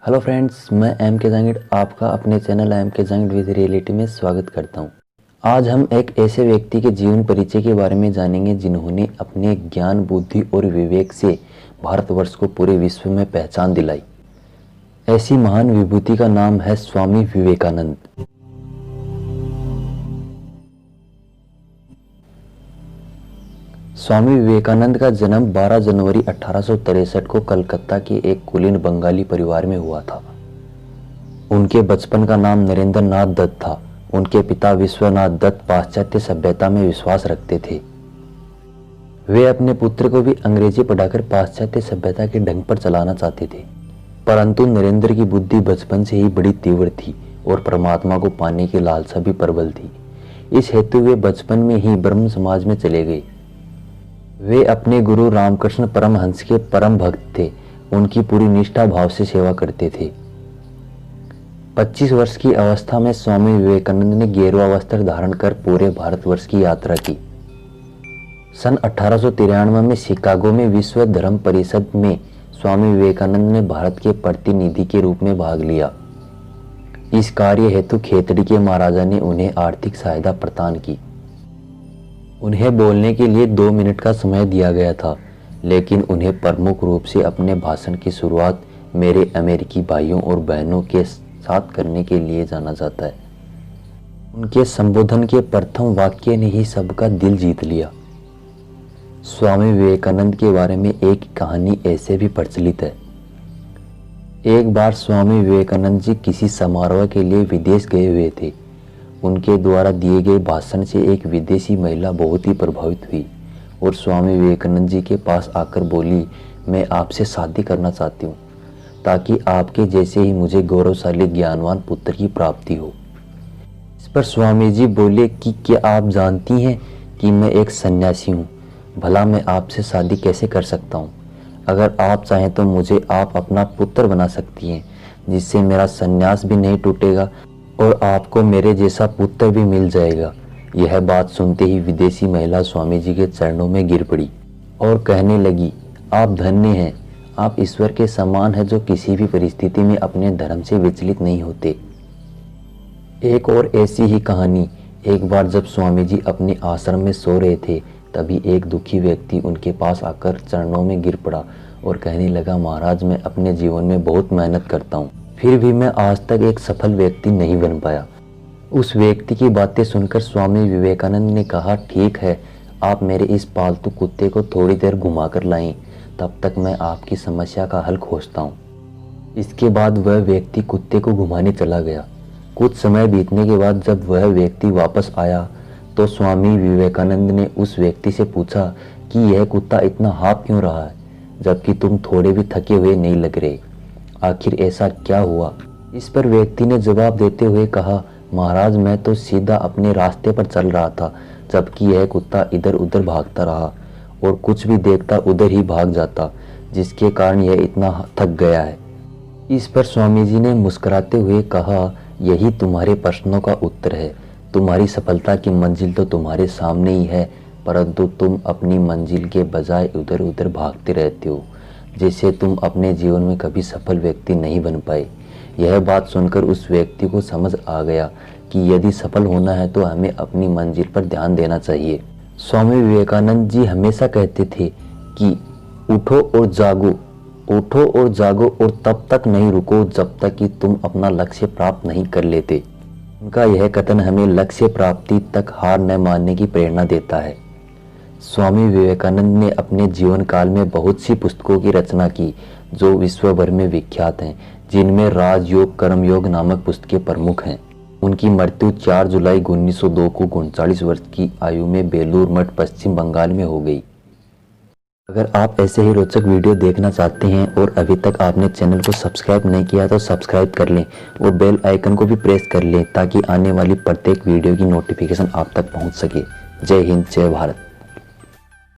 Hello friends, मैं M के जांगिड आपका अपने चैनल एम के जांगिड विद रियलिटी में स्वागत करता हूं। आज हम एक ऐसे व्यक्ति के जीवन परिचय के बारे में जानेंगे जिन्होंने अपने ज्ञान, बुद्धि और विवेक से भारतवर्ष को पूरे विश्व में पहचान दिलाई। ऐसी महान विभूति का नाम है स्वामी विवेकानंद। स्वामी विवेकानंद का जन्म 12 जनवरी 1863 को कलकत्ता के एक कुलीन बंगाली परिवार में हुआ था। उनके बचपन का नाम नरेंद्र नाथ दत्त था। उनके पिता विश्वनाथ दत्त पाश्चात्य सभ्यता में विश्वास रखते थे। वे अपने पुत्र को भी अंग्रेजी पढ़ाकर पाश्चात्य सभ्यता के ढंग पर चलाना चाहते थे, परंतु नरेंद्र की बुद्धि बचपन से ही बड़ी तीव्र थी और परमात्मा को पाने की लालसा भी प्रबल थी। इस हेतु वे बचपन में ही ब्रह्म समाज में चले गए। वे अपने गुरु रामकृष्ण परमहंस के परम भक्त थे। उनकी पूरी निष्ठा भाव से सेवा करते थे। 25 वर्ष की अवस्था में स्वामी विवेकानंद ने गेरुआ वस्त्र धारण कर पूरे भारतवर्ष की यात्रा की। सन 1893 में शिकागो में विश्व धर्म परिषद में स्वामी विवेकानंद ने भारत के प्रतिनिधि के रूप में भाग लिया। इस कार्य हेतु खेतड़ी के महाराजा ने उन्हें आर्थिक सहायता प्रदान की। उन्हें बोलने के लिए 2 मिनट का समय दिया गया था, लेकिन उन्हें प्रमुख रूप से अपने भाषण की शुरुआत मेरे अमेरिकी भाइयों और बहनों के साथ करने के लिए जाना जाता है। उनके संबोधन के प्रथम वाक्य ने ही सबका दिल जीत लिया। स्वामी विवेकानंद के बारे में एक कहानी ऐसे भी प्रचलित है। एक बार स्वामी विवेकानंद जी किसी समारोह के लिए विदेश गए हुए थे। उनके द्वारा दिए गए भाषण से एक विदेशी महिला बहुत ही प्रभावित हुई और स्वामी विवेकानंद जी के पास आकर बोली, मैं आपसे शादी करना चाहती हूँ ताकि आपके जैसे ही मुझे गौरवशाली ज्ञानवान पुत्र की प्राप्ति हो। इस पर स्वामी जी बोले कि क्या आप जानती हैं कि मैं एक सन्यासी हूँ, भला मैं आपसे शादी कैसे कर सकता हूँ। अगर आप चाहें तो मुझे आप अपना पुत्र बना सकती हैं, जिससे मेरा सन्यास भी नहीं टूटेगा और आपको मेरे जैसा पुत्र भी मिल जाएगा। यह बात सुनते ही विदेशी महिला स्वामी जी के चरणों में गिर पड़ी और कहने लगी, आप धन्य हैं, आप ईश्वर के समान हैं जो किसी भी परिस्थिति में अपने धर्म से विचलित नहीं होते। एक और ऐसी ही कहानी, एक बार जब स्वामी जी अपने आश्रम में सो रहे थे, तभी एक दुखी व्यक्ति उनके पास आकर चरणों में गिर पड़ा और कहने लगा, महाराज, मैं अपने जीवन में बहुत मेहनत करता हूँ, फिर भी मैं आज तक एक सफल व्यक्ति नहीं बन पाया। उस व्यक्ति की बातें सुनकर स्वामी विवेकानंद ने कहा, ठीक है, आप मेरे इस पालतू कुत्ते को थोड़ी देर घुमा कर लाएं, तब तक मैं आपकी समस्या का हल खोजता हूँ। इसके बाद वह व्यक्ति कुत्ते को घुमाने चला गया। कुछ समय बीतने के बाद जब वह व्यक्ति वापस आया तो स्वामी विवेकानंद ने उस व्यक्ति से पूछा कि यह कुत्ता इतना हाँफ क्यों रहा है, जबकि तुम थोड़े भी थके हुए नहीं लग रहे। आखिर ऐसा क्या हुआ? इस पर व्यक्ति ने जवाब देते हुए कहा, महाराज, मैं तो सीधा अपने रास्ते पर चल रहा था, जबकि यह कुत्ता इधर उधर भागता रहा और कुछ भी देखता उधर ही भाग जाता, जिसके कारण यह इतना थक गया है। इस पर स्वामी जी ने मुस्कुराते हुए कहा, यही तुम्हारे प्रश्नों का उत्तर है। तुम्हारी सफलता की मंजिल तो तुम्हारे सामने ही है, परंतु तुम अपनी मंजिल के बजाय उधर उधर भागते रहते हो, जिससे तुम अपने जीवन में कभी सफल व्यक्ति नहीं बन पाए। यह बात सुनकर उस व्यक्ति को समझ आ गया कि यदि सफल होना है तो हमें अपनी मंजिल पर ध्यान देना चाहिए। स्वामी विवेकानंद जी हमेशा कहते थे कि उठो और जागो, उठो और जागो और तब तक नहीं रुको जब तक कि तुम अपना लक्ष्य प्राप्त नहीं कर लेते। उनका यह कथन हमें लक्ष्य प्राप्ति तक हार न मानने की प्रेरणा देता है। स्वामी विवेकानंद ने अपने जीवन काल में बहुत सी पुस्तकों की रचना की जो विश्व भर में विख्यात हैं, जिनमें राजयोग, कर्मयोग नामक पुस्तकें प्रमुख हैं। उनकी मृत्यु 4 जुलाई 1902 को 39 वर्ष की आयु में बेलूर मठ, पश्चिम बंगाल में हो गई। अगर आप ऐसे ही रोचक वीडियो देखना चाहते हैं और अभी तक आपने चैनल को सब्सक्राइब नहीं किया तो सब्सक्राइब कर लें और बेल आइकन को भी प्रेस कर लें ताकि आने वाली प्रत्येक वीडियो की नोटिफिकेशन आप तक पहुंच सके। जय हिंद, जय भारत।